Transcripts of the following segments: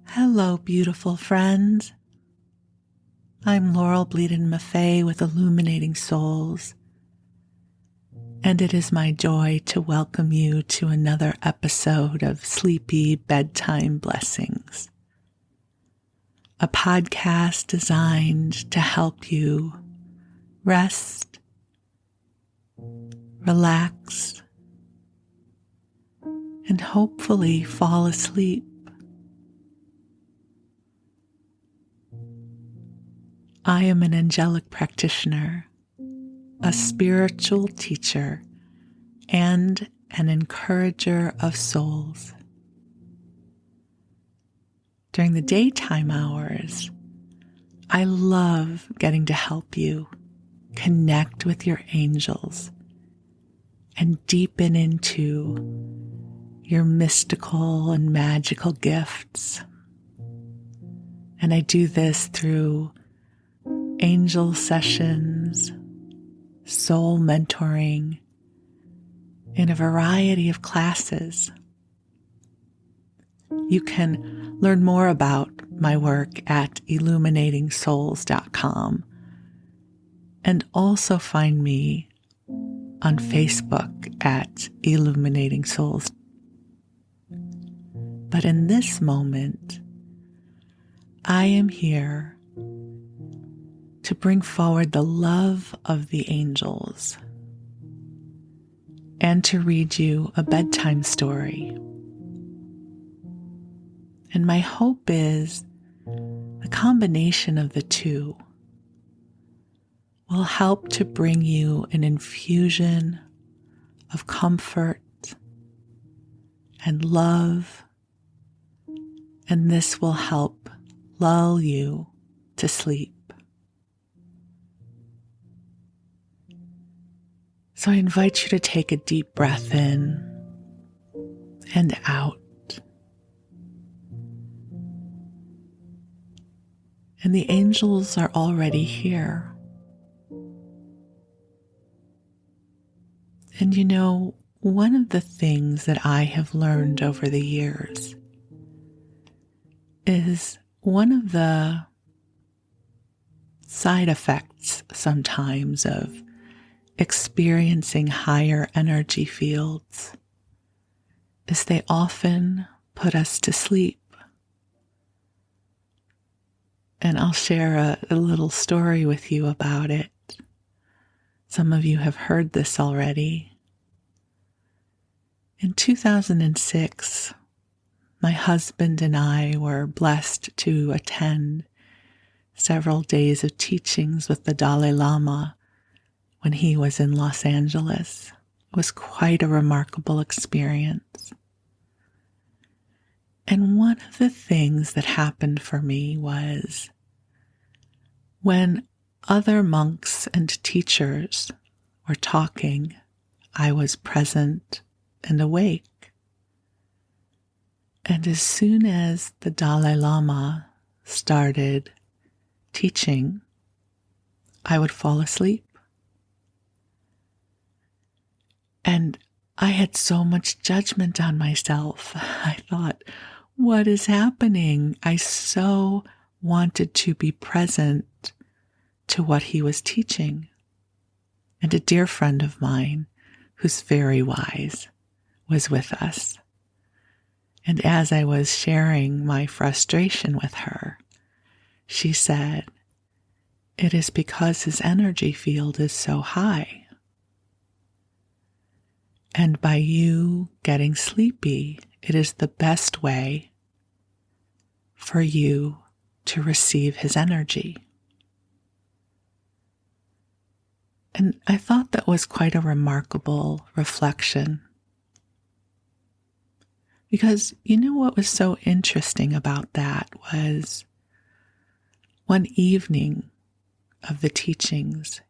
Hello, beautiful friends. I'm Laurel Bleadon-Maffei with Illuminating Souls, and it is my joy to welcome you to another episode of Sleepy Bedtime Blessings, a podcast designed to help you rest, relax, and hopefully fall asleep. I am an angelic practitioner, a spiritual teacher, and an encourager of souls. During the daytime hours, I love getting to help you connect with your angels and deepen into your mystical and magical gifts. And I do this through angel sessions, soul mentoring, in a variety of classes. You can learn more about my work at illuminatingsouls.com and also find me on Facebook at Illuminating Souls. But in this moment, I am here to bring forward the love of the angels and to read you a bedtime story. And my hope is the combination of the two will help to bring you an infusion of comfort and love, and this will help lull you to sleep. So I invite you to take a deep breath in and out. And the angels are already here. And you know, one of the things that I have learned over the years is one of the side effects sometimes of experiencing higher energy fields is they often put us to sleep. And I'll share a little story with you about it. Some of you have heard this already. In 2006, my husband and I were blessed to attend several days of teachings with the Dalai Lama when he was in Los Angeles. It was quite a remarkable experience. And one of the things that happened for me was when other monks and teachers were talking, I was present and awake. And as soon as the Dalai Lama started teaching, I would fall asleep. And I had so much judgment on myself. I thought, what is happening? I so wanted to be present to what he was teaching. And a dear friend of mine, who's very wise, was with us. And as I was sharing my frustration with her, she said, "It is because his energy field is so high. And by you getting sleepy, it is the best way for you to receive his energy." And I thought that was quite a remarkable reflection. Because you know what was so interesting about that was one evening of the teachings,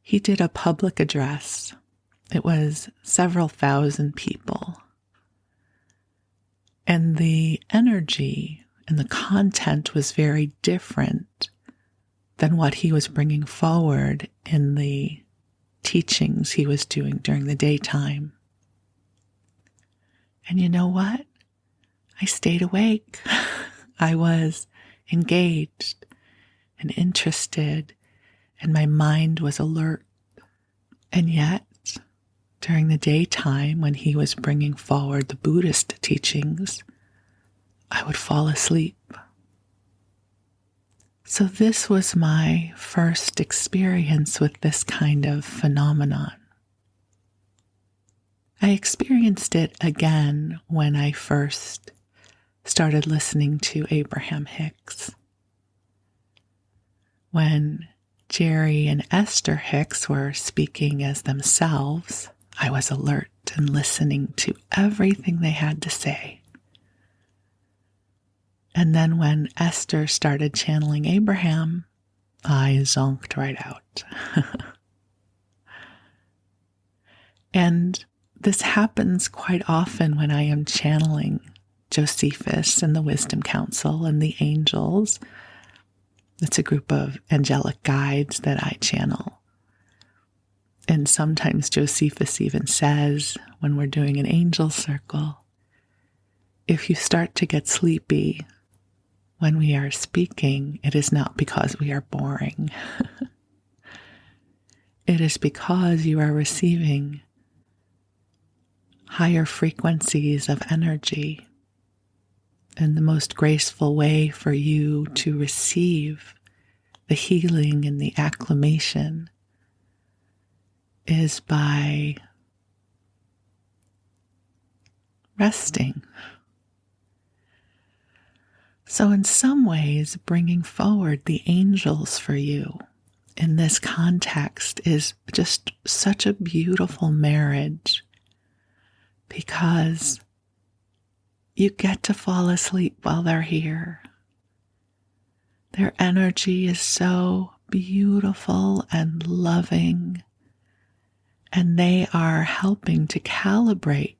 he did a public address. It was several thousand people. And the energy and the content was very different than what he was bringing forward in the teachings he was doing during the daytime. And you know what? I stayed awake. I was engaged and interested, and my mind was alert. And yet, during the daytime, when he was bringing forward the Buddhist teachings, I would fall asleep. So this was my first experience with this kind of phenomenon. I experienced it again when I first started listening to Abraham Hicks. When Jerry and Esther Hicks were speaking as themselves, I was alert and listening to everything they had to say. And then when Esther started channeling Abraham, I zonked right out. And this happens quite often when I am channeling Josephus and the Wisdom Council and the angels. It's a group of angelic guides that I channel. And sometimes Josephus even says, when we're doing an angel circle, if you start to get sleepy when we are speaking, it is not because we are boring. It is because you are receiving higher frequencies of energy. And the most graceful way for you to receive the healing and the acclimation is by resting. So in some ways, bringing forward the angels for you in this context is just such a beautiful marriage, because you get to fall asleep while they're here. Their energy is so beautiful and loving, and they are helping to calibrate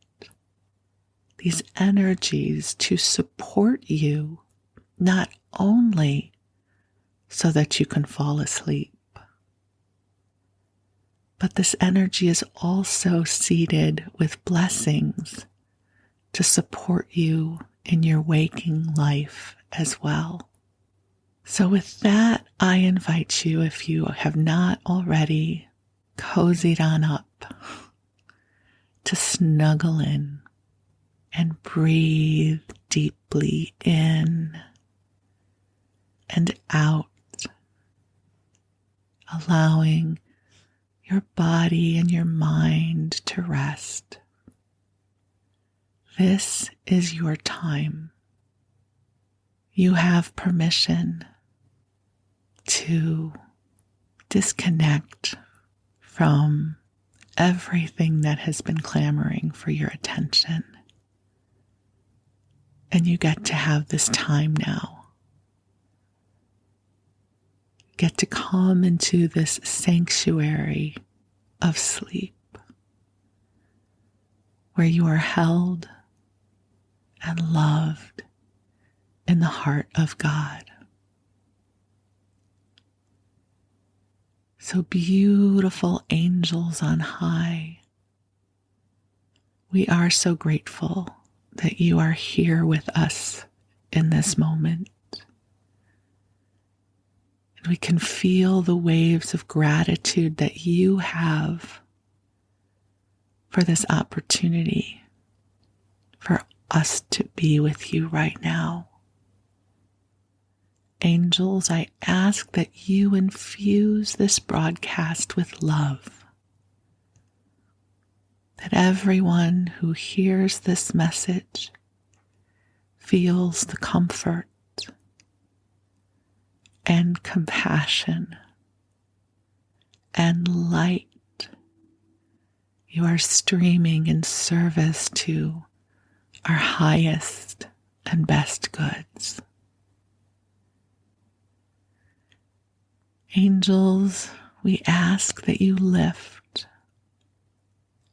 these energies to support you, not only so that you can fall asleep, but this energy is also seeded with blessings to support you in your waking life as well. So with that, I invite you, if you have not already cozied on up, to snuggle in and breathe deeply in and out, allowing your body and your mind to rest. This is your time. You have permission to disconnect from everything that has been clamoring for your attention. And you get to have this time now. Get to come into this sanctuary of sleep where you are held and loved in the heart of God. So beautiful angels on high, we are so grateful that you are here with us in this moment. And we can feel the waves of gratitude that you have for this opportunity for us to be with you right now. Angels, I ask that you infuse this broadcast with love, that everyone who hears this message feels the comfort and compassion and light you are streaming in service to our highest and best goods. Angels, we ask that you lift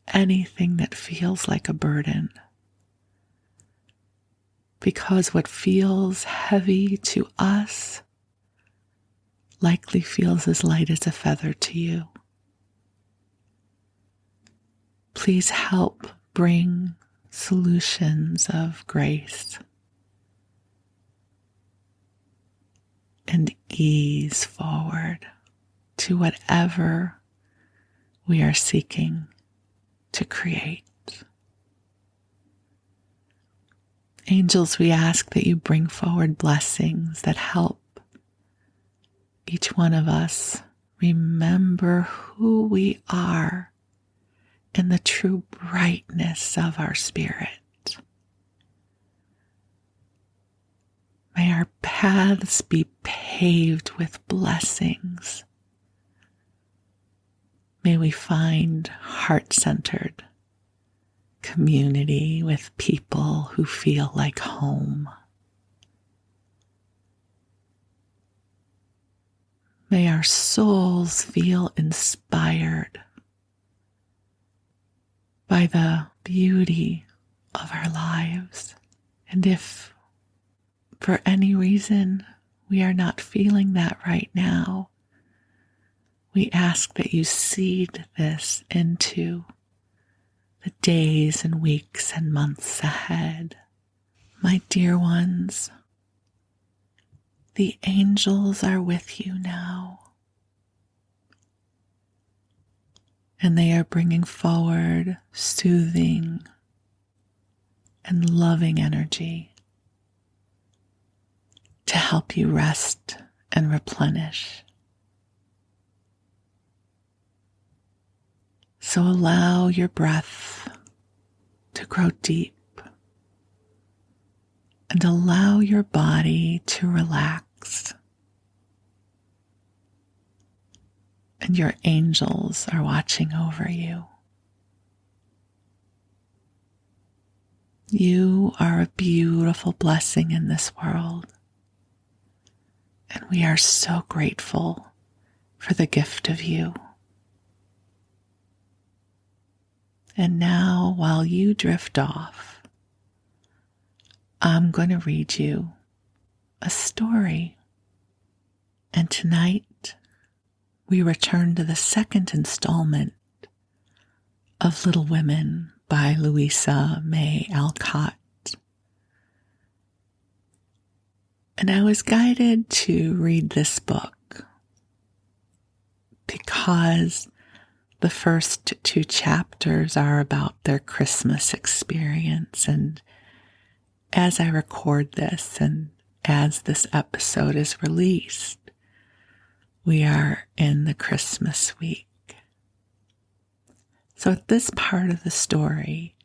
anything that feels like a burden, because what feels heavy to us likely feels as light as a feather to you. Please help bring solutions of grace and ease forward to whatever we are seeking to create. Angels, we ask that you bring forward blessings that help each one of us remember who we are in the true brightness of our spirit. May our paths be paved with blessings. May we find heart-centered community with people who feel like home. May our souls feel inspired by the beauty of our lives. And if for any reason we are not feeling that right now, we ask that you seed this into the days and weeks and months ahead. My dear ones, the angels are with you now, and they are bringing forward soothing and loving energy to help you rest and replenish. So allow your breath to grow deep and allow your body to relax. And your angels are watching over you. You are a beautiful blessing in this world, and we are so grateful for the gift of you. And now, while you drift off, I'm going to read you a story. And tonight, we return to the second installment of Little Women by Louisa May Alcott. And I was guided to read this book because the first 2 chapters are about their Christmas experience. And as I record this and as this episode is released, we are in the Christmas week. So at this part of the story,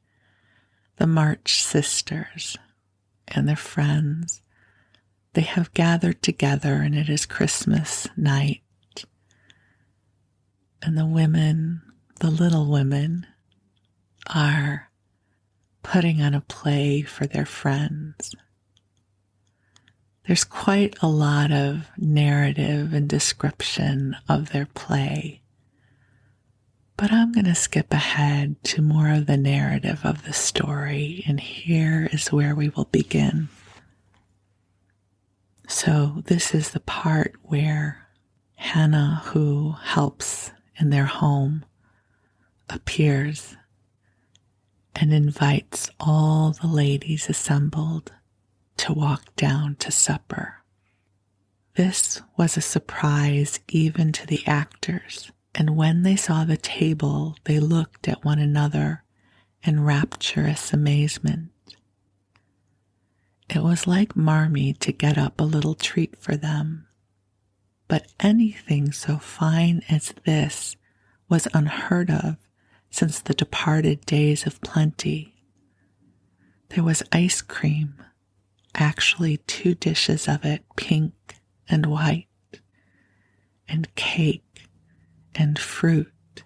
the March sisters and their friends, they have gathered together, and it is Christmas night. And the women, the little women, are putting on a play for their friends. There's quite a lot of narrative and description of their play, but I'm going to skip ahead to more of the narrative of the story, and here is where we will begin. So this is the part where Hannah, who helps in their home, appears and invites all the ladies assembled to walk down to supper. This was a surprise even to the actors, and when they saw the table, they looked at one another in rapturous amazement. It was like Marmee to get up a little treat for them, but anything so fine as this was unheard of since the departed days of plenty. There was ice cream, actually 2 dishes of it, pink and white, and cake and fruit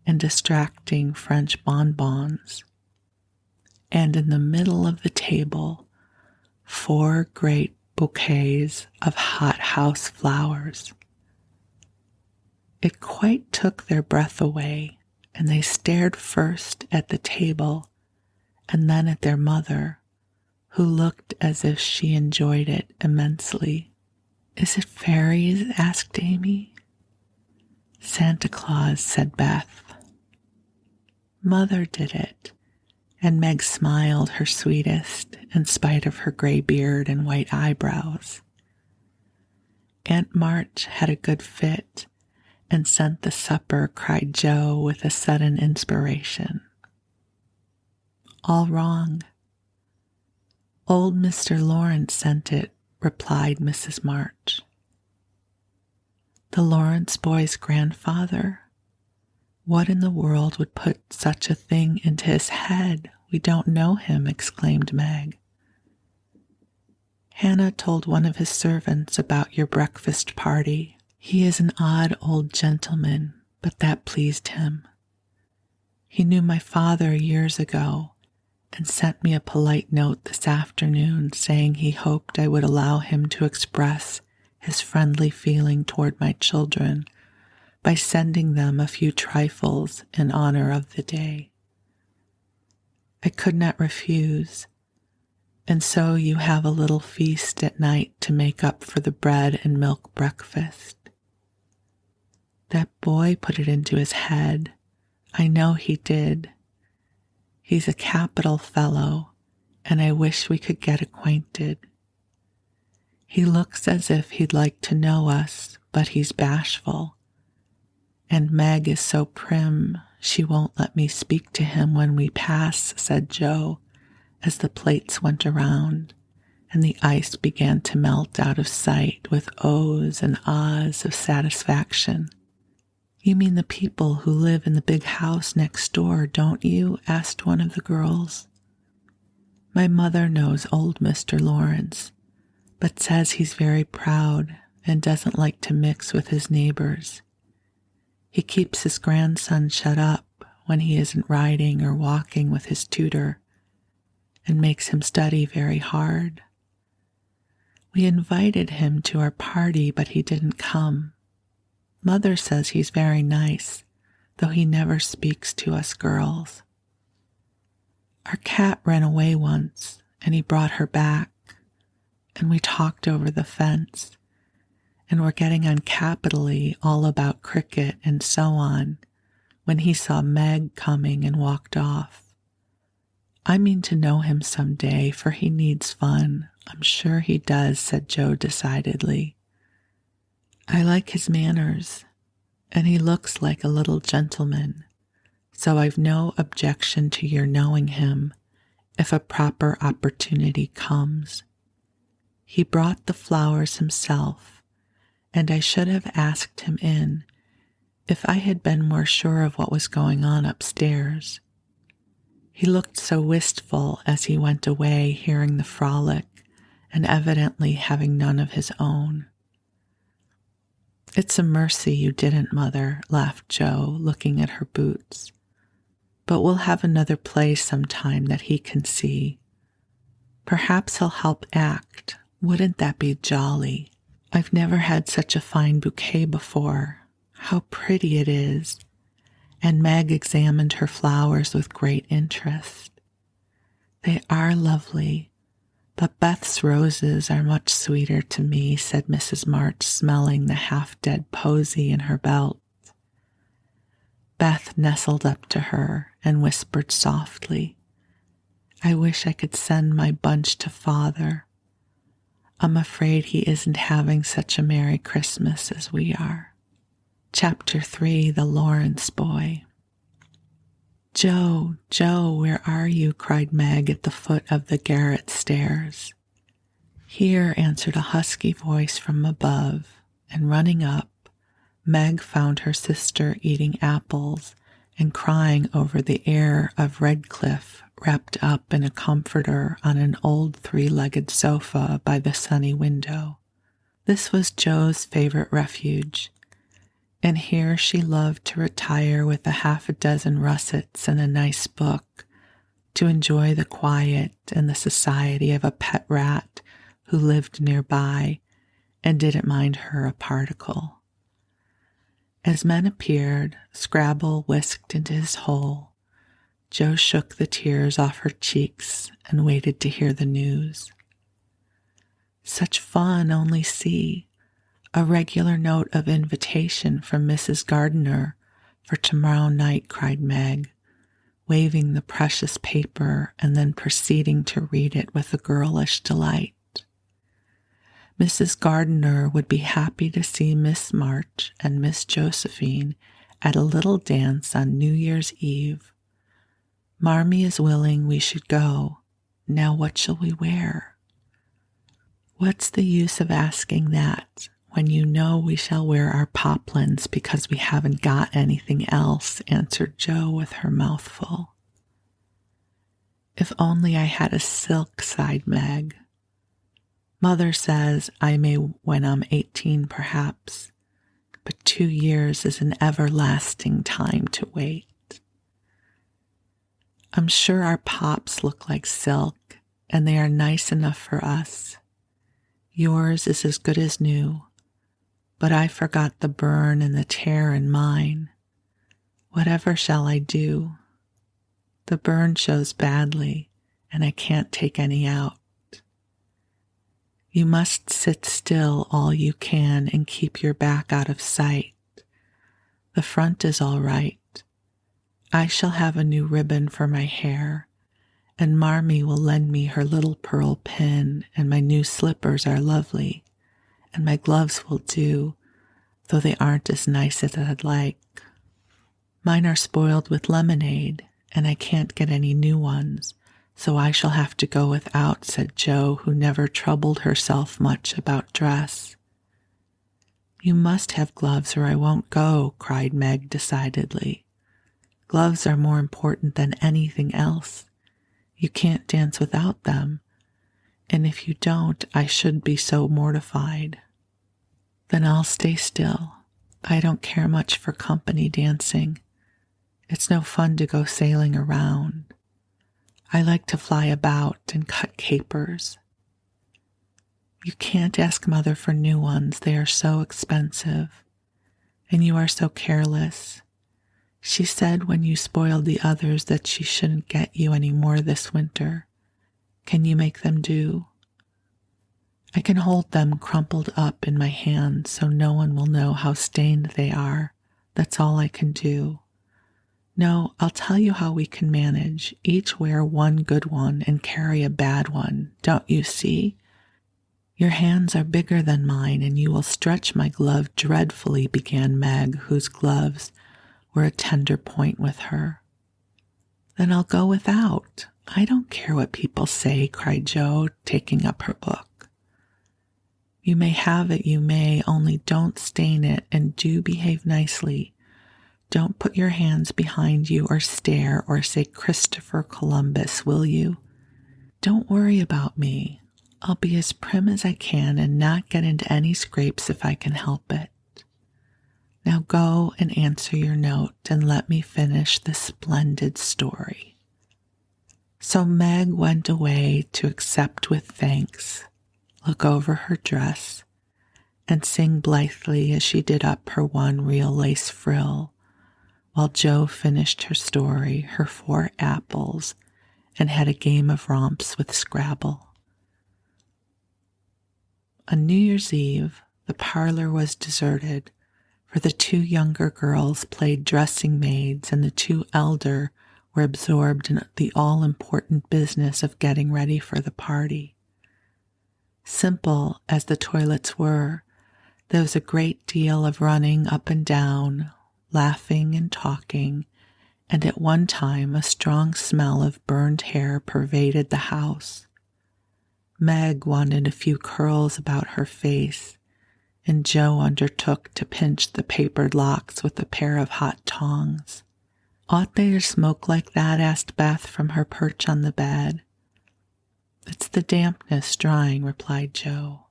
and distracting French bonbons. And in the middle of the table, 4 great bouquets of hothouse flowers. It quite took their breath away, and they stared first at the table and then at their mother, who looked as if she enjoyed it immensely. "Is it fairies?" asked Amy. "Santa Claus," said Beth. Mother did it, and Meg smiled her sweetest in spite of her gray beard and white eyebrows. Aunt March had a good fit and sent the supper, cried Joe with a sudden inspiration. All wrong. Old Mr. Lawrence sent it, replied Mrs. March. The Lawrence boy's grandfather? What in the world would put such a thing into his head? We don't know him, exclaimed Meg. Hannah told one of his servants about your breakfast party. He is an odd old gentleman, but that pleased him. He knew my father years ago and sent me a polite note this afternoon saying he hoped I would allow him to express his friendly feeling toward my children by sending them a few trifles in honor of the day. I could not refuse, and so you have a little feast at night to make up for the bread and milk breakfast. That boy put it into his head. I know he did. He's a capital fellow, and I wish we could get acquainted. He looks as if he'd like to know us, but he's bashful. And Meg is so prim, she won't let me speak to him when we pass, said Joe, as the plates went around, and the ice began to melt out of sight with ohs and ahs of satisfaction. You mean the people who live in the big house next door, don't you? Asked one of the girls. My mother knows old Mr. Lawrence, but says he's very proud and doesn't like to mix with his neighbors. He keeps his grandson shut up when he isn't riding or walking with his tutor and makes him study very hard. We invited him to our party, but he didn't come. Mother says he's very nice, though he never speaks to us girls. Our cat ran away once, and he brought her back, and we talked over the fence, and were getting on capitally all about cricket and so on, when he saw Meg coming and walked off. I mean to know him some day, for he needs fun. I'm sure he does, said Joe decidedly. I like his manners, and he looks like a little gentleman, so I've no objection to your knowing him if a proper opportunity comes. He brought the flowers himself, and I should have asked him in if I had been more sure of what was going on upstairs. He looked so wistful as he went away, hearing the frolic and evidently having none of his own. It's a mercy you didn't, Mother, laughed Joe, looking at her boots. But we'll have another play sometime that he can see. Perhaps he'll help act. Wouldn't that be jolly? I've never had such a fine bouquet before. How pretty it is. And Meg examined her flowers with great interest. They are lovely, but Beth's roses are much sweeter to me, said Mrs. March, smelling the half-dead posy in her belt. Beth nestled up to her and whispered softly, I wish I could send my bunch to Father. I'm afraid he isn't having such a Merry Christmas as we are. Chapter 3, The Lawrence Boy. Joe, Joe, where are you? Cried Meg at the foot of the garret stairs. Here, answered a husky voice from above, and running up, Meg found her sister eating apples and crying over the heir of Redcliffe wrapped up in a comforter on an old three-legged sofa by the sunny window. This was Joe's favorite refuge, and here she loved to retire with a half a dozen russets and a nice book to enjoy the quiet and the society of a pet rat who lived nearby and didn't mind her a particle. As men appeared, Scrabble whisked into his hole. Joe shook the tears off her cheeks and waited to hear the news. Such fun, only see. A regular note of invitation from Mrs. Gardiner for tomorrow night, cried Meg, waving the precious paper and then proceeding to read it with a girlish delight. Mrs. Gardiner would be happy to see Miss March and Miss Josephine at a little dance on New Year's Eve. Marmee is willing we should go. Now what shall we wear? What's the use of asking that when you know we shall wear our poplins because we haven't got anything else, answered Jo with her mouth full. If only I had a silk, sighed Meg. Mother says I may when I'm 18 perhaps, but 2 years is an everlasting time to wait. I'm sure our pops look like silk, and they are nice enough for us. Yours is as good as new, but I forgot the burn and the tear in mine. Whatever shall I do? The burn shows badly, and I can't take any out. You must sit still all you can and keep your back out of sight. The front is all right. I shall have a new ribbon for my hair, and Marmee will lend me her little pearl pin, and my new slippers are lovely, and my gloves will do, though they aren't as nice as I'd like. Mine are spoiled with lemonade, and I can't get any new ones, so I shall have to go without, said Jo, who never troubled herself much about dress. You must have gloves or I won't go, cried Meg decidedly. Gloves are more important than anything else. You can't dance without them, and if you don't, I should be so mortified. Then I'll stay still. I don't care much for company dancing. It's no fun to go sailing around. I like to fly about and cut capers. You can't ask Mother for new ones. They are so expensive, and you are so careless. She said when you spoiled the others that she shouldn't get you any more this winter. Can you make them do? I can hold them crumpled up in my hand so no one will know how stained they are. That's all I can do. No, I'll tell you how we can manage. Each wear one good one and carry a bad one. Don't you see? Your hands are bigger than mine and you will stretch my glove dreadfully, began Meg, whose gloves were a tender point with her. Then I'll go without. I don't care what people say, cried Jo, taking up her book. You may have it, you may, only don't stain it and do behave nicely. Don't put your hands behind you or stare or say Christopher Columbus, will you? Don't worry about me. I'll be as prim as I can and not get into any scrapes if I can help it. Now go and answer your note and let me finish this splendid story. So Meg went away to accept with thanks, look over her dress, and sing blithely as she did up her one real lace frill, while Jo finished her story, her 4 apples, and had a game of romps with Scrabble. On New Year's Eve, the parlor was deserted, for the 2 younger girls played dressing maids and the 2 elder were absorbed in the all-important business of getting ready for the party. Simple as the toilets were, there was a great deal of running up and down, laughing and talking, and at one time a strong smell of burned hair pervaded the house. Meg wanted a few curls about her face, and Jo undertook to pinch the papered locks with a pair of hot tongs. Ought they to smoke like that? Asked Beth from her perch on the bed. It's the dampness drying, replied Jo.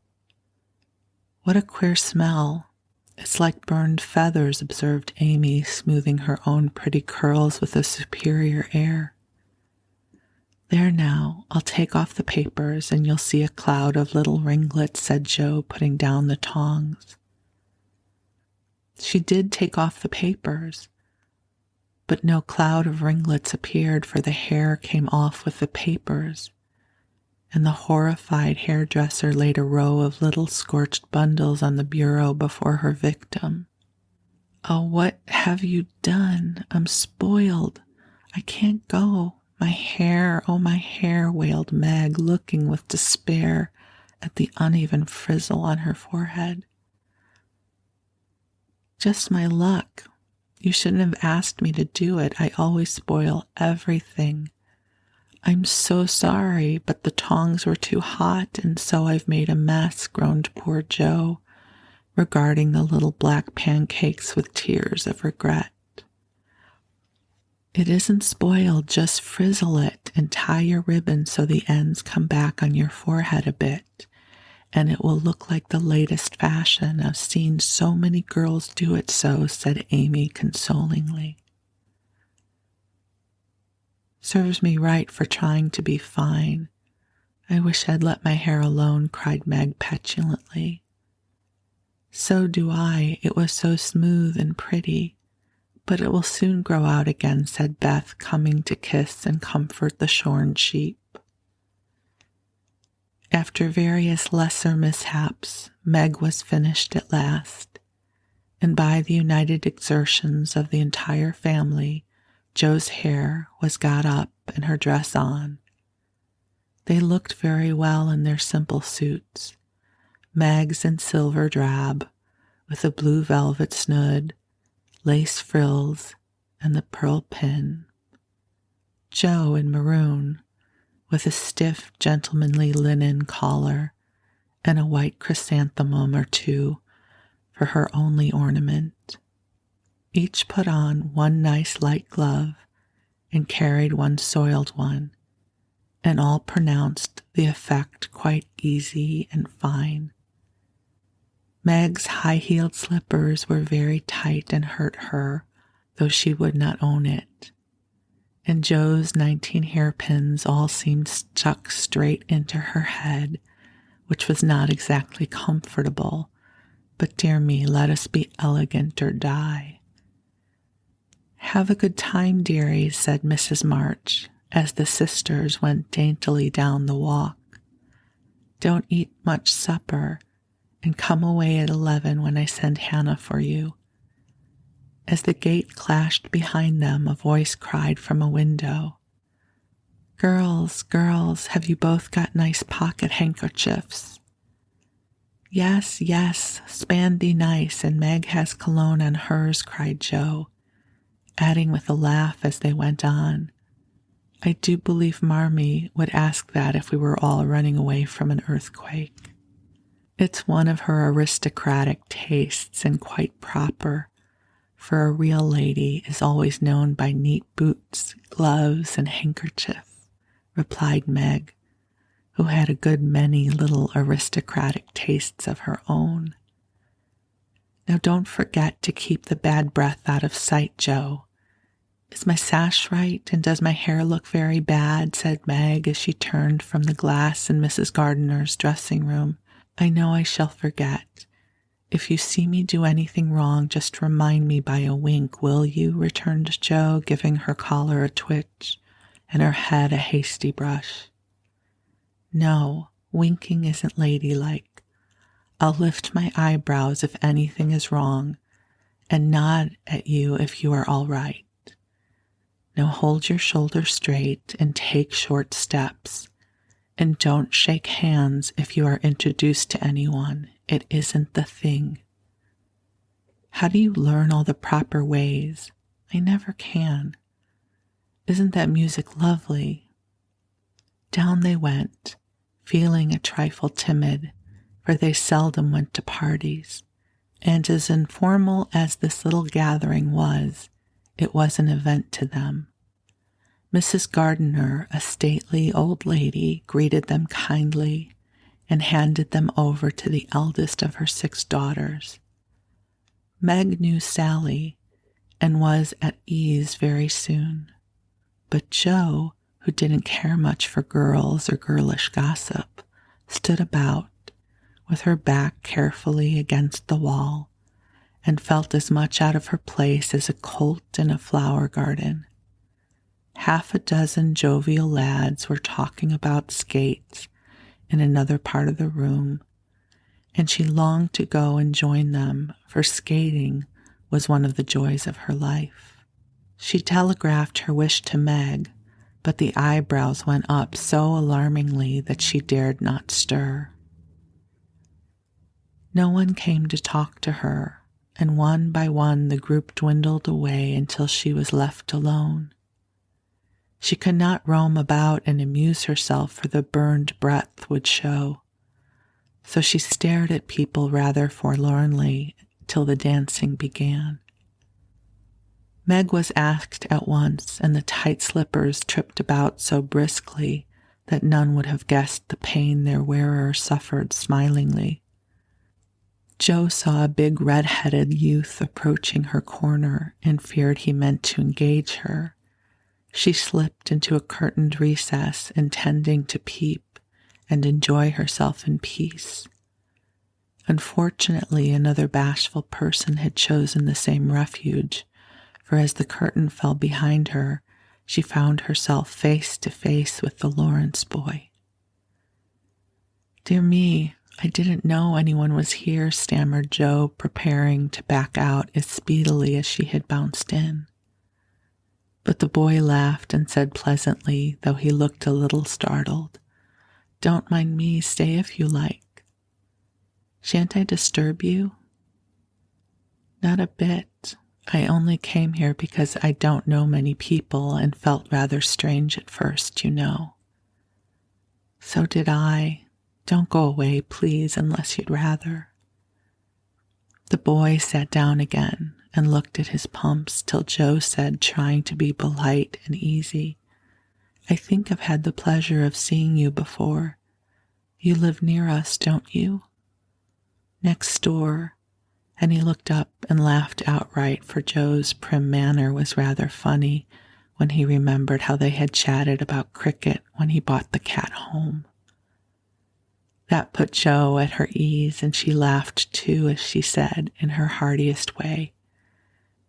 What a queer smell. It's like burned feathers, observed Amy, smoothing her own pretty curls with a superior air. There now, I'll take off the papers and you'll see a cloud of little ringlets, said Jo, putting down the tongs. She did take off the papers, but no cloud of ringlets appeared, for the hair came off with the papers, and the horrified hairdresser laid a row of little scorched bundles on the bureau before her victim. Oh, what have you done? I'm spoiled. I can't go. My hair, oh, my hair, wailed Meg, looking with despair at the uneven frizzle on her forehead. Just my luck. You shouldn't have asked me to do it. I always spoil everything. I'm so sorry, but the tongs were too hot, and so I've made a mess, groaned poor Joe, regarding the little black pancakes with tears of regret. It isn't spoiled, just frizzle it and tie your ribbon so the ends come back on your forehead a bit, and it will look like the latest fashion. I've seen so many girls do it so, said Amy consolingly. Serves me right for trying to be fine. I wish I'd let my hair alone, cried Meg petulantly. So do I. It was so smooth and pretty. But it will soon grow out again, said Beth, coming to kiss and comfort the shorn sheep. After various lesser mishaps, Meg was finished at last, and by the united exertions of the entire family, Joe's hair was got up and her dress on. They looked very well in their simple suits, Meg's in silver drab, with a blue velvet snood, lace frills, and the pearl pin. Joe in maroon, with a stiff, gentlemanly linen collar and a white chrysanthemum or two for her only ornament. Each put on one nice light glove and carried one soiled one, and all pronounced the effect quite easy and fine. Meg's high-heeled slippers were very tight and hurt her, though she would not own it, and Joe's 19 hairpins all seemed stuck straight into her head, which was not exactly comfortable, but dear me, let us be elegant or die. Have a good time, dearies, said Mrs. March, as the sisters went daintily down the walk. Don't eat much supper, and come away at 11 when I send Hannah for you. As the gate clashed behind them, a voice cried from a window, Girls, girls, have you both got nice pocket handkerchiefs? Yes, yes, spandy nice, and Meg has cologne on hers, cried Joe, adding with a laugh as they went on, I do believe Marmee would ask that if we were all running away from an earthquake. It's one of her aristocratic tastes and quite proper, for a real lady is always known by neat boots, gloves, and handkerchief, replied Meg, who had a good many little aristocratic tastes of her own. Now don't forget to keep the bad breath out of sight, Joe. Is my sash right, and does my hair look very bad? Said Meg as she turned from the glass in Mrs. Gardiner's dressing room. I know I shall forget. If you see me do anything wrong, just remind me by a wink, will you? Returned Joe, giving her collar a twitch and her head a hasty brush. No, winking isn't ladylike. I'll lift my eyebrows if anything is wrong, and nod at you if you are all right. Now hold your shoulders straight and take short steps, and don't shake hands if you are introduced to anyone. It isn't the thing. How do you learn all the proper ways? I never can. Isn't that music lovely? Down they went, feeling a trifle timid, for they seldom went to parties, and as informal as this little gathering was, it was an event to them. Mrs. Gardiner, a stately old lady, greeted them kindly and handed them over to the eldest of her 6 daughters. Meg knew Sally and was at ease very soon, but Jo, who didn't care much for girls or girlish gossip, stood about, with her back carefully against the wall, and felt as much out of her place as a colt in a flower garden. Half a dozen jovial lads were talking about skates in another part of the room, and she longed to go and join them, for skating was one of the joys of her life. She telegraphed her wish to Meg, but the eyebrows went up so alarmingly that she dared not stir. No one came to talk to her, and one by one the group dwindled away until she was left alone. She could not roam about and amuse herself, for the burned breath would show. So she stared at people rather forlornly till the dancing began. Meg was asked at once, and the tight slippers tripped about so briskly that none would have guessed the pain their wearer suffered smilingly. Jo saw a big red-headed youth approaching her corner and feared he meant to engage her. She slipped into a curtained recess, intending to peep and enjoy herself in peace. Unfortunately, another bashful person had chosen the same refuge, for as the curtain fell behind her, she found herself face to face with the Lawrence boy. "Dear me, I didn't know anyone was here," stammered Jo, preparing to back out as speedily as she had bounced in. But the boy laughed and said pleasantly, though he looked a little startled, "Don't mind me, stay if you like." "Shan't I disturb you?" "Not a bit. I only came here because I don't know many people and felt rather strange at first, you know." "So did I. Don't go away, please, unless you'd rather." The boy sat down again and looked at his pumps till Jo said, trying to be polite and easy, "I think I've had the pleasure of seeing you before. You live near us, don't you?" "Next door." And he looked up and laughed outright, for Jo's prim manner was rather funny when he remembered how they had chatted about cricket when he brought the cat home. That put Jo at her ease, and she laughed too as she said, in her heartiest way,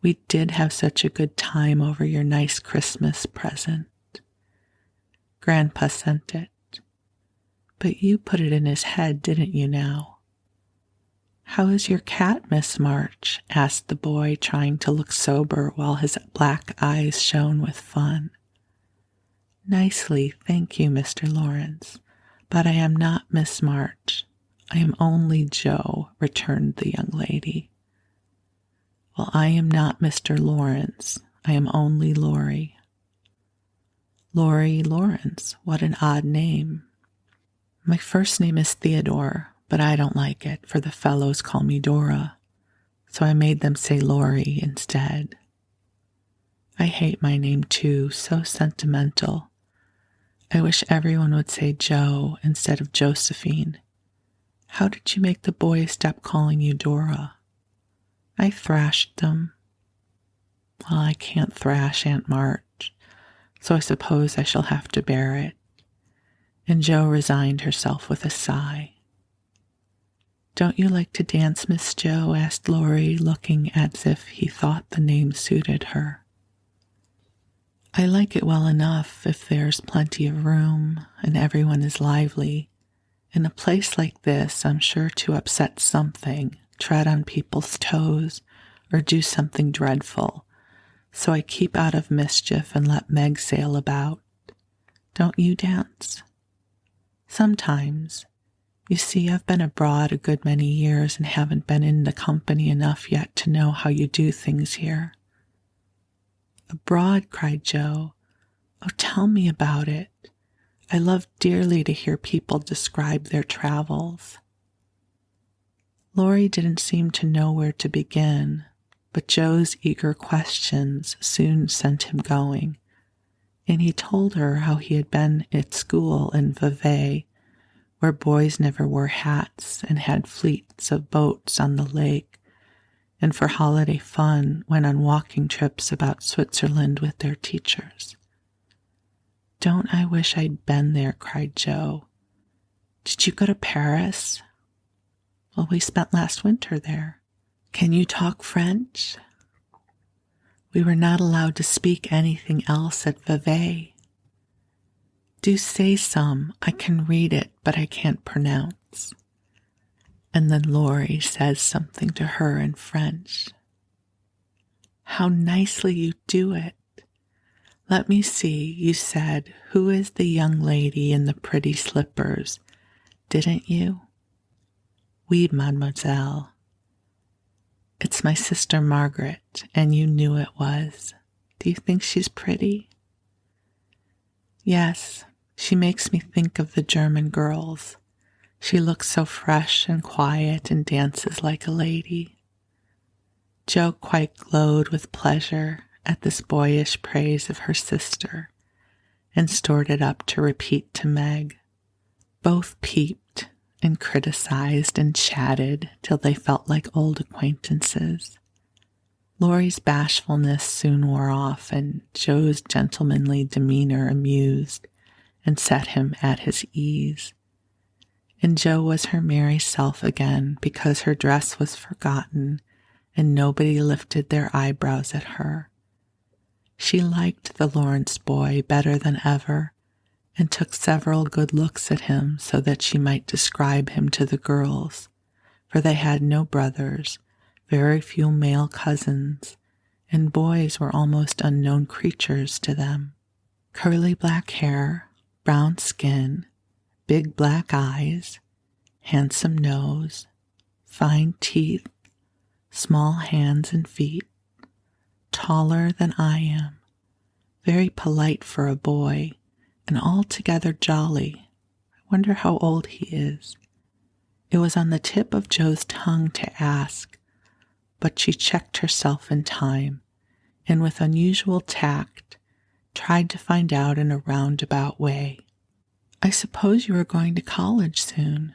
"We did have such a good time over your nice Christmas present. Grandpa sent it. But you put it in his head, didn't you now?" "How is your cat, Miss March?" asked the boy, trying to look sober while his black eyes shone with fun. "Nicely, thank you, Mr. Lawrence. But I am not Miss March. I am only Jo," returned the young lady. "Well, I am not Mr. Lawrence. I am only Laurie." "Laurie Lawrence, what an odd name." "My first name is Theodore, but I don't like it, for the fellows call me Dora, so I made them say Laurie instead. I hate my name too, so sentimental. I wish everyone would say Jo instead of Josephine. How did you make the boys stop calling you Dora?" "I thrashed them." "Well, I can't thrash Aunt March, so I suppose I shall have to bear it." And Jo resigned herself with a sigh. "Don't you like to dance, Miss Jo?" asked Laurie, looking as if he thought the name suited her. "I like it well enough if there's plenty of room and everyone is lively. In a place like this, I'm sure to upset something, tread on people's toes, or do something dreadful, so I keep out of mischief and let Meg sail about. Don't you dance?" "Sometimes. You see, I've been abroad a good many years and haven't been in the company enough yet to know how you do things here." "Abroad?" cried Jo. "Oh, tell me about it. I love dearly to hear people describe their travels." Laurie didn't seem to know where to begin, but Jo's eager questions soon sent him going, and he told her how he had been at school in Vevey, where boys never wore hats and had fleets of boats on the lake, and for holiday fun went on walking trips about Switzerland with their teachers. "Don't I wish I'd been there," cried Jo. "Did you go to Paris?" "Well, we spent last winter there." "Can you talk French?" "We were not allowed to speak anything else at Vevey." "Do say some. I can read it, but I can't pronounce." And then Laurie says something to her in French. "How nicely you do it. Let me see, you said, 'Who is the young lady in the pretty slippers?' Didn't you?" Oui, mademoiselle. It's my sister Margaret, and you knew it was. Do you think she's pretty? Yes, she makes me think of the German girls. She looks so fresh and quiet and dances like a lady. Jo quite glowed with pleasure at this boyish praise of her sister and stored it up to repeat to Meg. Both peeped and criticized and chatted till they felt like old acquaintances. Laurie's bashfulness soon wore off, and Jo's gentlemanly demeanor amused and set him at his ease. And Jo was her merry self again because her dress was forgotten and nobody lifted their eyebrows at her. She liked the Lawrence boy better than ever and took several good looks at him so that she might describe him to the girls, for they had no brothers, very few male cousins, and boys were almost unknown creatures to them. Curly black hair, brown skin, big black eyes, handsome nose, fine teeth, small hands and feet, taller than I am, very polite for a boy, and altogether jolly. I wonder how old he is. It was on the tip of Jo's tongue to ask, but she checked herself in time, and with unusual tact, tried to find out in a roundabout way. I suppose you are going to college soon.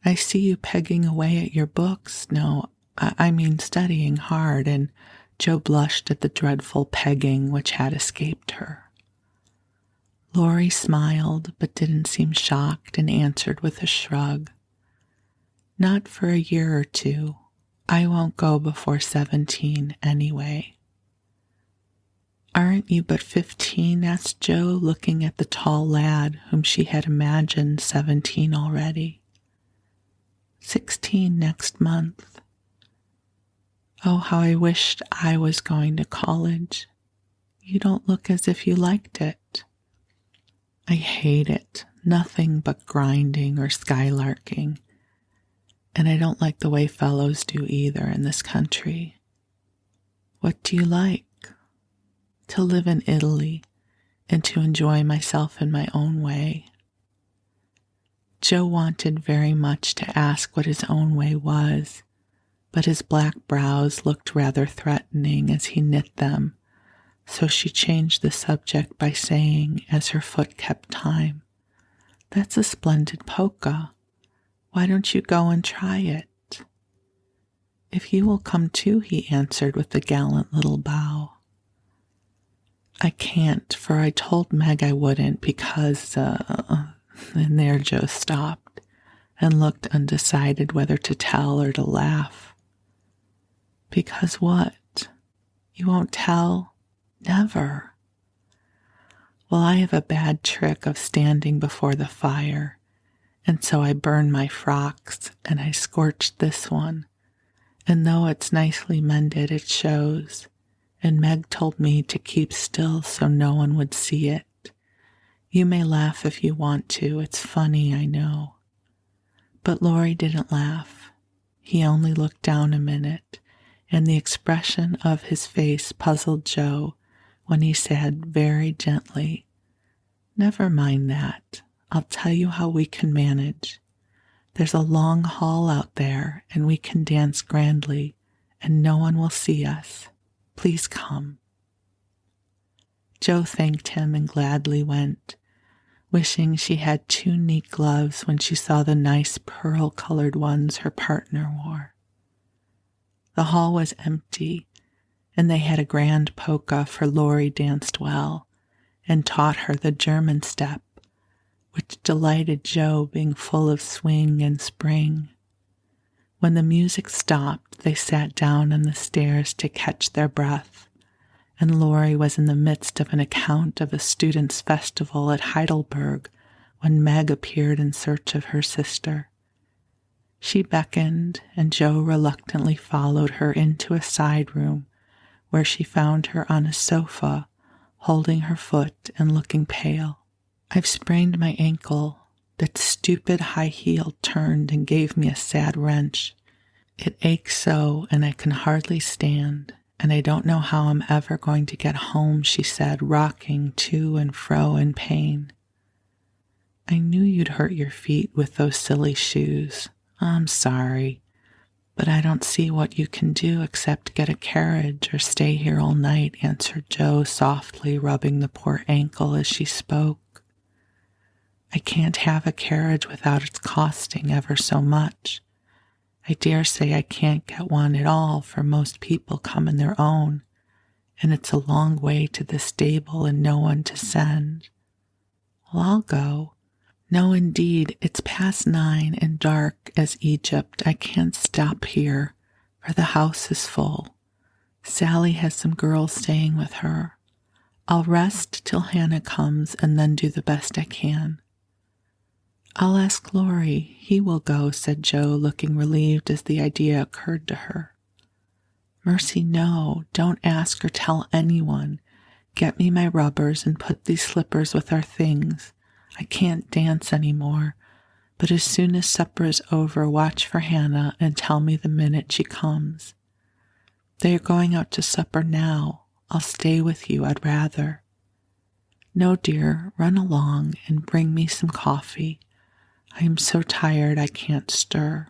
I see you pegging away at your books. No, I mean studying hard, and Jo blushed at the dreadful pegging which had escaped her. Laurie smiled, but didn't seem shocked, and answered with a shrug. Not for a year or two. I won't go before 17 anyway. Aren't you but 15? Asked Jo, looking at the tall lad whom she had imagined 17 already. 16 next month. Oh, how I wished I was going to college. You don't look as if you liked it. I hate it. Nothing but grinding or skylarking. And I don't like the way fellows do either in this country. What do you like? To live in Italy and to enjoy myself in my own way. Jo wanted very much to ask what his own way was, but his black brows looked rather threatening as he knit them, so she changed the subject by saying, as her foot kept time, "That's a splendid polka. Why don't you go and try it?" "If you will come too," he answered with a gallant little bow. "I can't, for I told Meg I wouldn't because, and there Jo stopped and looked undecided whether to tell or to laugh. "Because what? You won't tell?" "Never." "Well, I have a bad trick of standing before the fire, and so I burned my frocks, and I scorched this one, and though it's nicely mended, it shows, and Meg told me to keep still so no one would see it. You may laugh if you want to, it's funny, I know." But Laurie didn't laugh. He only looked down a minute, and the expression of his face puzzled Jo when he said very gently, "Never mind that. I'll tell you how we can manage. There's a long hall out there, and we can dance grandly, and no one will see us. Please come." Jo thanked him and gladly went, wishing she had 2 neat gloves when she saw the nice pearl-colored ones her partner wore. The hall was empty, and they had a grand polka, for Laurie danced well, and taught her the German step, which delighted Jo, being full of swing and spring. When the music stopped, they sat down on the stairs to catch their breath, and Laurie was in the midst of an account of a students' festival at Heidelberg when Meg appeared in search of her sister. She beckoned, and Jo reluctantly followed her into a side room, where she found her on a sofa, holding her foot and looking pale. "I've sprained my ankle. That stupid high heel turned and gave me a sad wrench. It aches so, and I can hardly stand, and I don't know how I'm ever going to get home, she said, rocking to and fro in pain. I knew you'd hurt your feet with those silly shoes. I'm sorry, but I don't see what you can do except get a carriage or stay here all night, answered Joe softly, rubbing the poor ankle as she spoke. I can't have a carriage without its costing ever so much. I dare say I can't get one at all, for most people come in their own, and it's a long way to the stable and no one to send. Well, I'll go. No, indeed, it's past 9 and dark as Egypt. I can't stop here, for the house is full. Sally has some girls staying with her. I'll rest till Hannah comes and then do the best I can. I'll ask Laurie. He will go, said Joe, looking relieved as the idea occurred to her. Mercy, no, don't ask or tell anyone. Get me my rubbers and put these slippers with our things. I can't dance any more, but as soon as supper is over, watch for Hannah and tell me the minute she comes. They are going out to supper now. I'll stay with you, I'd rather. No, dear, run along and bring me some coffee. I am so tired I can't stir.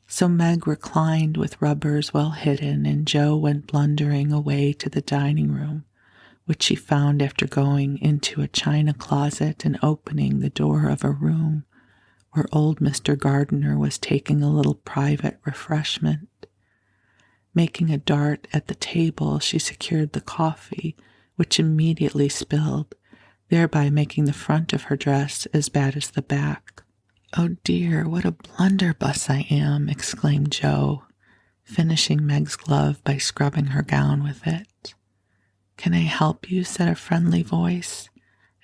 So Meg reclined with rubbers well hidden, and Joe went blundering away to the dining room, which she found after going into a china closet and opening the door of a room where old Mr. Gardiner was taking a little private refreshment. Making a dart at the table, she secured the coffee, which immediately spilled, thereby making the front of her dress as bad as the back. Oh dear, what a blunderbuss I am, exclaimed Joe, finishing Meg's glove by scrubbing her gown with it. Can I help you? Said a friendly voice,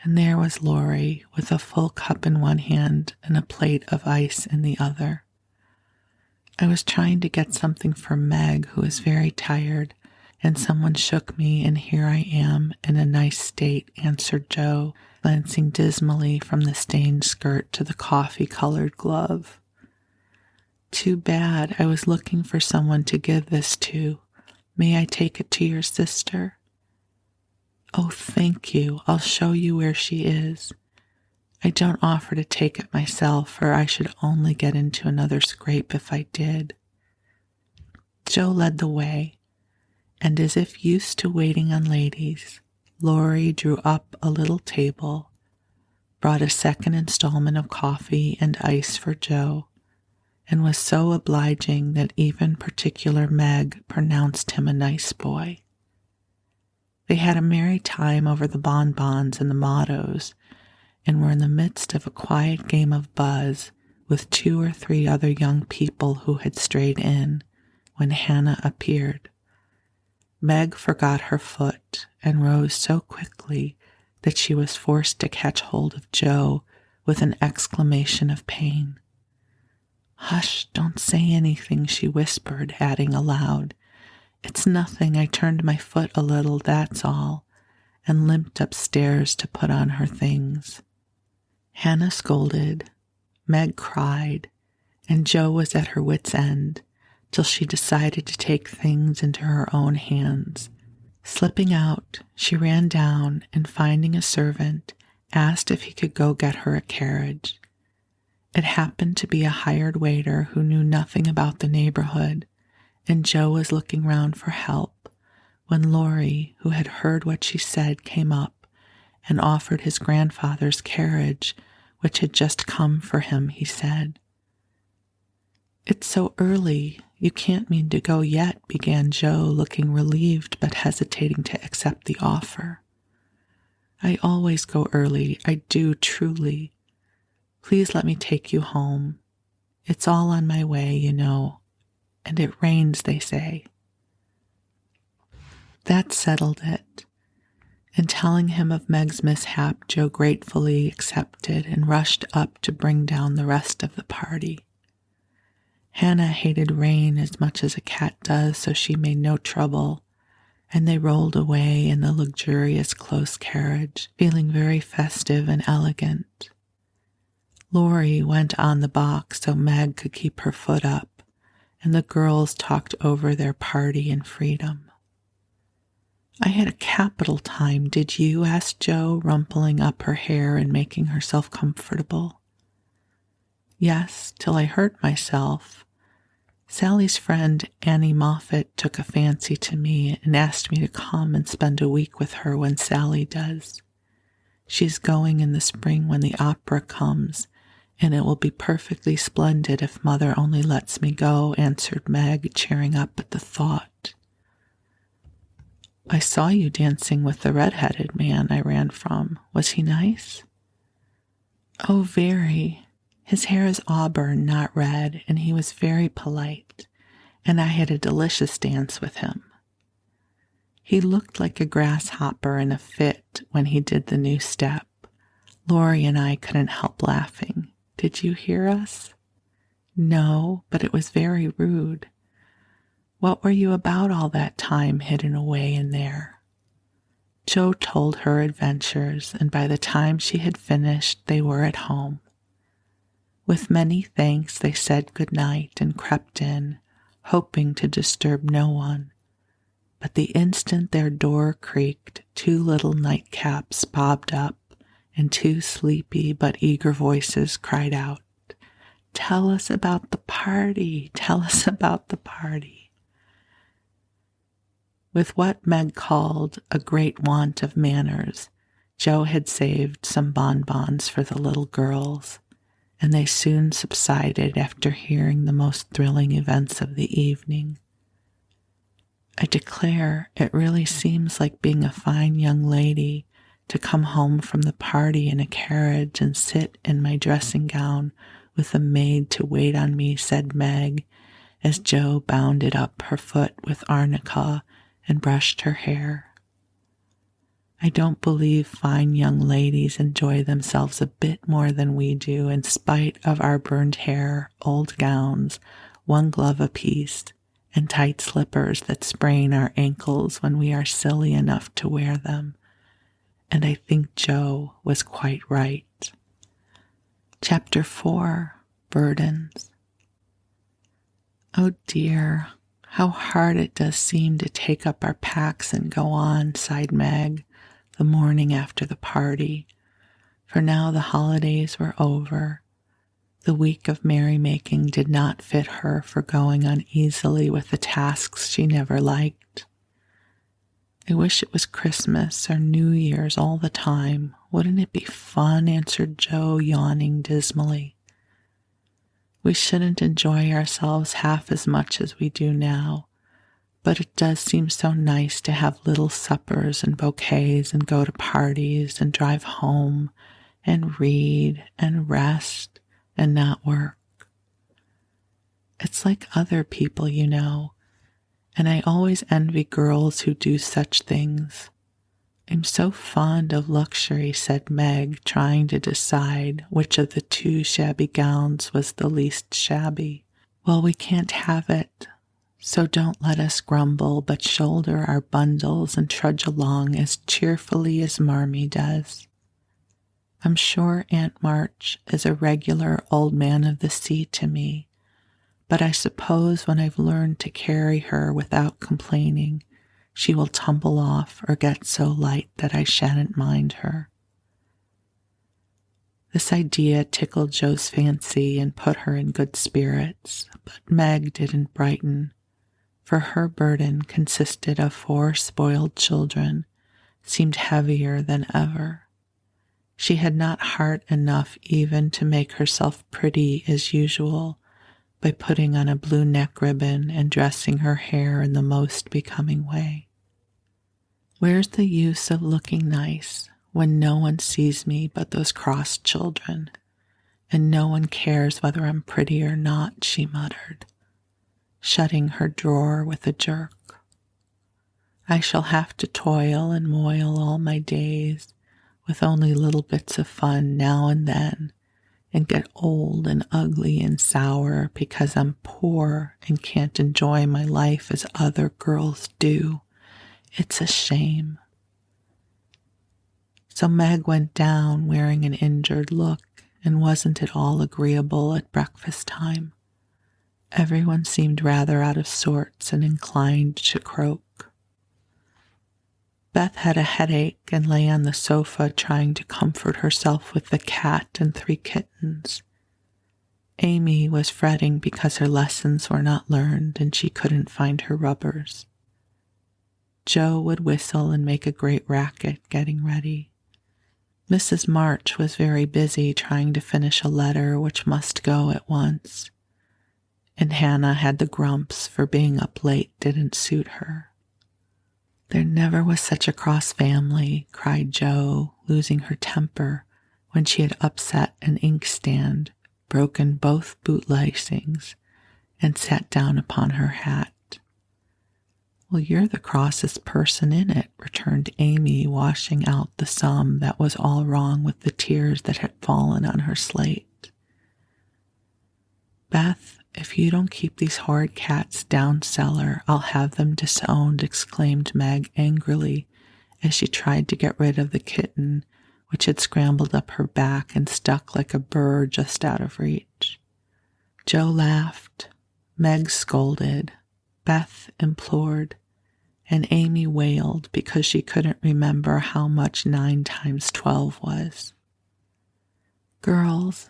and there was Laurie with a full cup in one hand and a plate of ice in the other. I was trying to get something for Meg, who is very tired, and someone shook me, and here I am in a nice state, answered Joe, glancing dismally from the stained skirt to the coffee-colored glove. Too bad. I was looking for someone to give this to. May I take it to your sister? Oh, thank you. I'll show you where she is. I don't offer to take it myself, for I should only get into another scrape if I did. Joe led the way, and as if used to waiting on ladies, Laurie drew up a little table, brought a second installment of coffee and ice for Joe, and was so obliging that even particular Meg pronounced him a nice boy. They had a merry time over the bonbons and the mottos, and were in the midst of a quiet game of buzz with 2 or 3 other young people who had strayed in, when Hannah appeared. Meg forgot her foot and rose so quickly that she was forced to catch hold of Joe with an exclamation of pain. Hush, don't say anything, she whispered, adding aloud, It's nothing, I turned my foot a little, that's all, and limped upstairs to put on her things. Hannah scolded, Meg cried, and Joe was at her wit's end, till she decided to take things into her own hands. Slipping out, she ran down and, finding a servant, asked if he could go get her a carriage. It happened to be a hired waiter who knew nothing about the neighborhood, and Joe was looking round for help when Laurie, who had heard what she said, came up and offered his grandfather's carriage, which had just come for him, he said. It's so early, you can't mean to go yet, began Joe, looking relieved but hesitating to accept the offer. I always go early, I do truly. Please let me take you home. It's all on my way, you know, and it rains, they say. That settled it, and telling him of Meg's mishap, Joe gratefully accepted and rushed up to bring down the rest of the party. Hannah hated rain as much as a cat does, so she made no trouble, and they rolled away in the luxurious close carriage, feeling very festive and elegant. Lori went on the box so Meg could keep her foot up, and the girls talked over their party and freedom. "I had a capital time, did you?" asked Jo, rumpling up her hair and making herself comfortable. "Yes, till I hurt myself. Sally's friend Annie Moffat took a fancy to me and asked me to come and spend a week with her when Sally does. She's going in the spring when the opera comes, and it will be perfectly splendid if Mother only lets me go," answered Meg, cheering up at the thought. "I saw you dancing with the red-headed man I ran from. Was he nice?" "Oh, very. His hair is auburn, not red, and he was very polite, and I had a delicious dance with him. He looked like a grasshopper in a fit when he did the new step. Lori and I couldn't help laughing. Did you hear us?" "No, but it was very rude. What were you about all that time hidden away in there?" Jo told her adventures, and by the time she had finished, they were at home. With many thanks, they said good night and crept in, hoping to disturb no one. But the instant their door creaked, 2 little nightcaps bobbed up, and 2 sleepy but eager voices cried out, "Tell us about the party! Tell us about the party!" With what Meg called a great want of manners, Jo had saved some bonbons for the little girls, and they soon subsided after hearing the most thrilling events of the evening. I declare, it really seems like being a fine young lady to come home from the party in a carriage and sit in my dressing gown with a maid to wait on me, said Meg, as Jo bounded up her foot with arnica and brushed her hair. I don't believe fine young ladies enjoy themselves a bit more than we do, in spite of our burned hair, old gowns, 1 glove apiece, and tight slippers that sprain our ankles when we are silly enough to wear them. And I think Jo was quite right. Chapter 4, Burdens. Oh dear, how hard it does seem to take up our packs and go on, sighed Meg, the morning after the party, for now the holidays were over. The week of merrymaking did not fit her for going uneasily with the tasks she never liked. I wish it was Christmas or New Year's all the time. Wouldn't it be fun? Answered Jo, yawning dismally. We shouldn't enjoy ourselves half as much as we do now, but it does seem so nice to have little suppers and bouquets and go to parties and drive home and read and rest and not work. It's like other people, you know, and I always envy girls who do such things. I'm so fond of luxury, said Meg, trying to decide which of the 2 shabby gowns was the least shabby. Well, we can't have it, so don't let us grumble, but shoulder our bundles and trudge along as cheerfully as Marmee does. I'm sure Aunt March is a regular old man of the sea to me, but I suppose when I've learned to carry her without complaining, she will tumble off or get so light that I shan't mind her. This idea tickled Jo's fancy and put her in good spirits, but Meg didn't brighten, for her burden consisted of 4 spoiled children, seemed heavier than ever. She had not heart enough even to make herself pretty as usual by putting on a blue neck ribbon and dressing her hair in the most becoming way. Where's the use of looking nice when no one sees me but those cross children, and no one cares whether I'm pretty or not, she muttered, shutting her drawer with a jerk. I shall have to toil and moil all my days, with only little bits of fun now and then, and get old and ugly and sour because I'm poor and can't enjoy my life as other girls do. It's a shame. So Meg went down wearing an injured look and wasn't at all agreeable at breakfast time. Everyone seemed rather out of sorts and inclined to croak. Beth had a headache and lay on the sofa trying to comfort herself with the cat and 3 kittens. Amy was fretting because her lessons were not learned and she couldn't find her rubbers. Joe would whistle and make a great racket getting ready. Mrs. March was very busy trying to finish a letter which must go at once, and Hannah had the grumps for being up late didn't suit her. There never was such a cross family, cried Joe, losing her temper when she had upset an inkstand, broken both boot lacings, and sat down upon her hat. Well, you're the crossest person in it, returned Amy, washing out the sum that was all wrong with the tears that had fallen on her slate. Beth, if you don't keep these horrid cats down cellar, I'll have them disowned, exclaimed Meg angrily as she tried to get rid of the kitten, which had scrambled up her back and stuck like a burr just out of reach. Joe laughed, Meg scolded, Beth implored, and Amy wailed because she couldn't remember how much 9 times 12 was. Girls,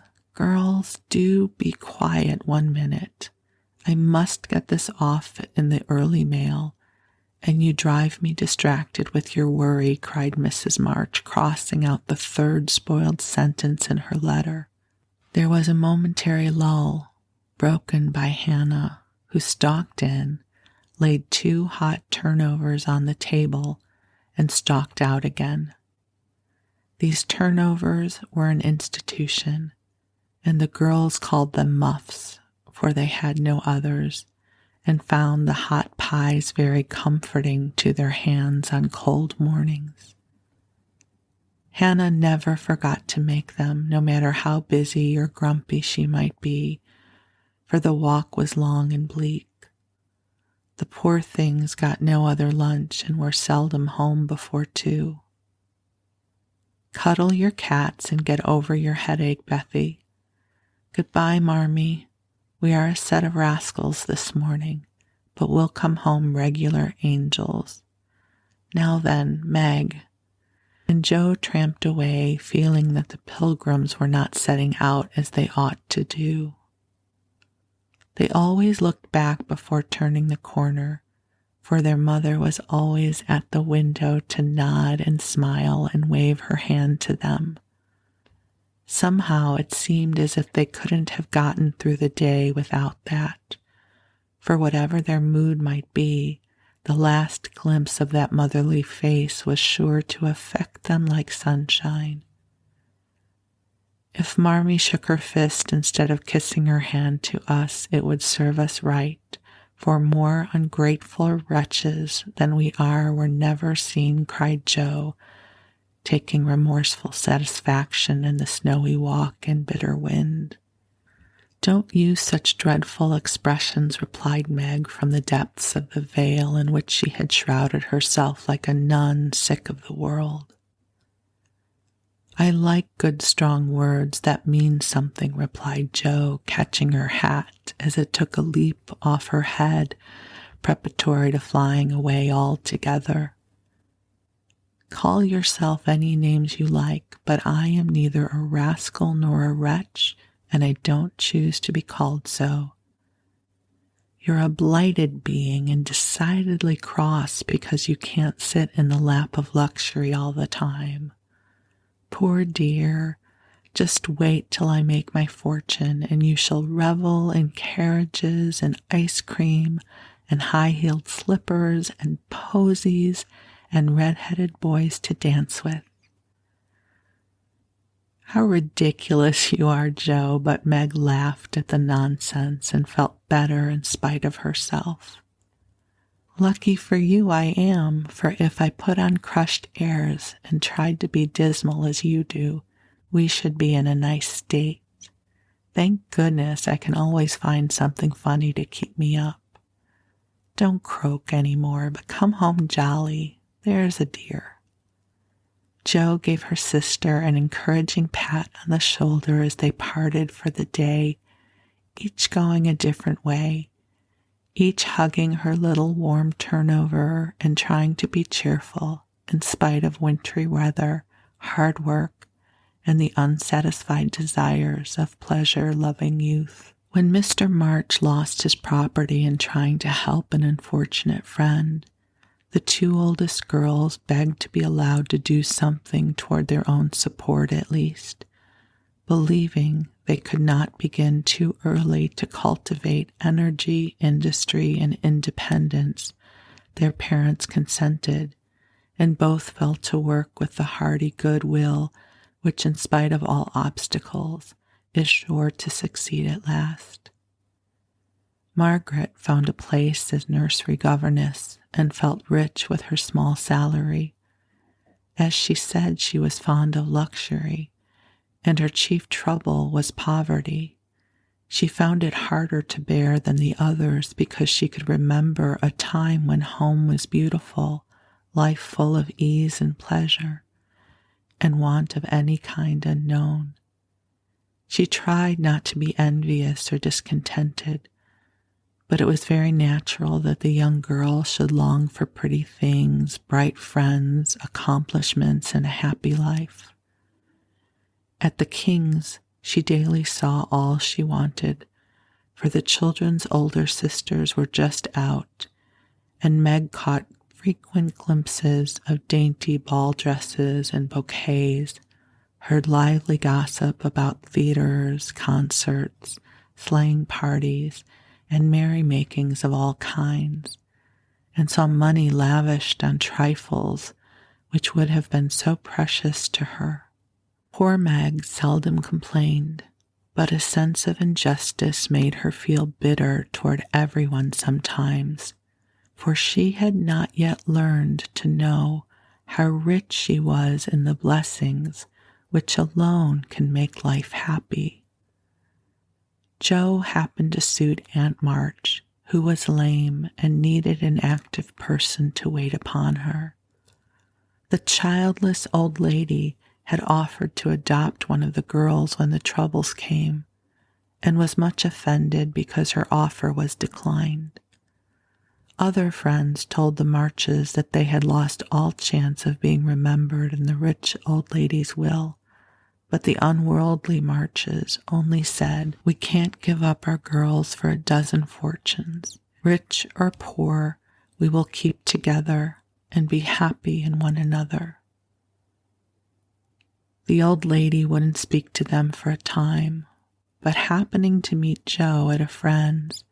do be quiet 1 minute. I must get this off in the early mail, and you drive me distracted with your worry, cried Mrs. March, crossing out the 3rd spoiled sentence in her letter. There was a momentary lull, broken by Hannah, who stalked in, laid 2 hot turnovers on the table, and stalked out again. These turnovers were an institution, and the girls called them muffs, for they had no others, and found the hot pies very comforting to their hands on cold mornings. Hannah never forgot to make them, no matter how busy or grumpy she might be, for the walk was long and bleak. The poor things got no other lunch and were seldom home before 2. Cuddle your cats and get over your headache, Bethy. Goodbye, Marmee. We are a set of rascals this morning, but we'll come home regular angels. Now then, Meg. And Joe tramped away, feeling that the pilgrims were not setting out as they ought to do. They always looked back before turning the corner, for their mother was always at the window to nod and smile and wave her hand to them. Somehow it seemed as if they couldn't have gotten through the day without that, for whatever their mood might be, the last glimpse of that motherly face was sure to affect them like sunshine. If Marmee shook her fist instead of kissing her hand to us, it would serve us right, for more ungrateful wretches than we are were never seen, cried Joe, taking remorseful satisfaction in the snowy walk and bitter wind. Don't use such dreadful expressions, replied Meg from the depths of the veil in which she had shrouded herself like a nun sick of the world. I like good strong words that mean something, replied Joe, catching her hat as it took a leap off her head, preparatory to flying away altogether. Call yourself any names you like, but I am neither a rascal nor a wretch, and I don't choose to be called so. You're a blighted being and decidedly cross because you can't sit in the lap of luxury all the time. Poor dear, just wait till I make my fortune, and you shall revel in carriages and ice cream and high-heeled slippers and posies and red-headed boys to dance with. How ridiculous you are, Joe, but Meg laughed at the nonsense and felt better in spite of herself. Lucky for you I am, for if I put on crushed airs and tried to be dismal as you do, we should be in a nice state. Thank goodness I can always find something funny to keep me up. Don't croak any more, but come home jolly. There's a dear. Jo gave her sister an encouraging pat on the shoulder as they parted for the day, each going a different way, each hugging her little warm turnover and trying to be cheerful in spite of wintry weather, hard work, and the unsatisfied desires of pleasure-loving youth. When Mr. March lost his property in trying to help an unfortunate friend, the two oldest girls begged to be allowed to do something toward their own support at least, believing they could not begin too early to cultivate energy, industry, and independence. Their parents consented, and both fell to work with the hearty goodwill which, in spite of all obstacles, is sure to succeed at last. Margaret found a place as nursery governess and felt rich with her small salary. As she said, she was fond of luxury, and her chief trouble was poverty. She found it harder to bear than the others because she could remember a time when home was beautiful, life full of ease and pleasure, and want of any kind unknown. She tried not to be envious or discontented, but it was very natural that the young girl should long for pretty things, bright friends, accomplishments, and a happy life. At the King's, she daily saw all she wanted, for the children's older sisters were just out, and Meg caught frequent glimpses of dainty ball dresses and bouquets, heard lively gossip about theaters, concerts, sleighing parties, and merrymakings of all kinds, and saw money lavished on trifles which would have been so precious to her. Poor Meg seldom complained, but a sense of injustice made her feel bitter toward everyone sometimes, for she had not yet learned to know how rich she was in the blessings which alone can make life happy. Jo happened to suit Aunt March, who was lame and needed an active person to wait upon her. The childless old lady had offered to adopt one of the girls when the troubles came, and was much offended because her offer was declined. Other friends told the Marches that they had lost all chance of being remembered in the rich old lady's will, but the unworldly Marches only said, "We can't give up our girls for a dozen fortunes. Rich or poor, we will keep together and be happy in one another." The old lady wouldn't speak to them for a time, but happening to meet Jo at a friend's,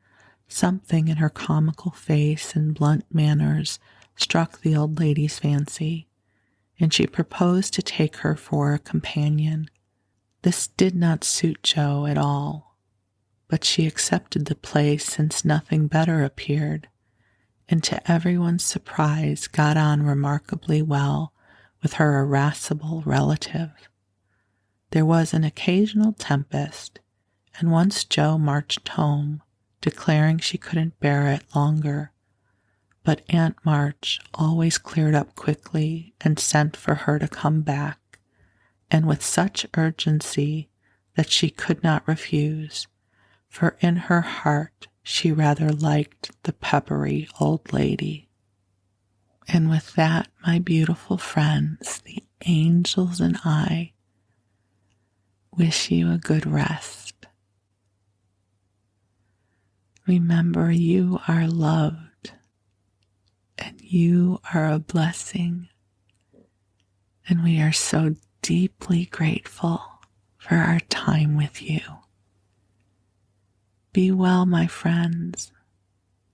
something in her comical face and blunt manners struck the old lady's fancy, and she proposed to take her for a companion. This did not suit Jo at all, but she accepted the place since nothing better appeared, and to everyone's surprise got on remarkably well with her irascible relative. There was an occasional tempest, and once Jo marched home, declaring she couldn't bear it longer, but Aunt March always cleared up quickly and sent for her to come back, and with such urgency that she could not refuse, for in her heart she rather liked the peppery old lady. And with that, my beautiful friends, the angels and I wish you a good rest. Remember, you are loved, and you are a blessing, and we are so deeply grateful for our time with you. Be well, my friends,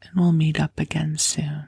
and we'll meet up again soon.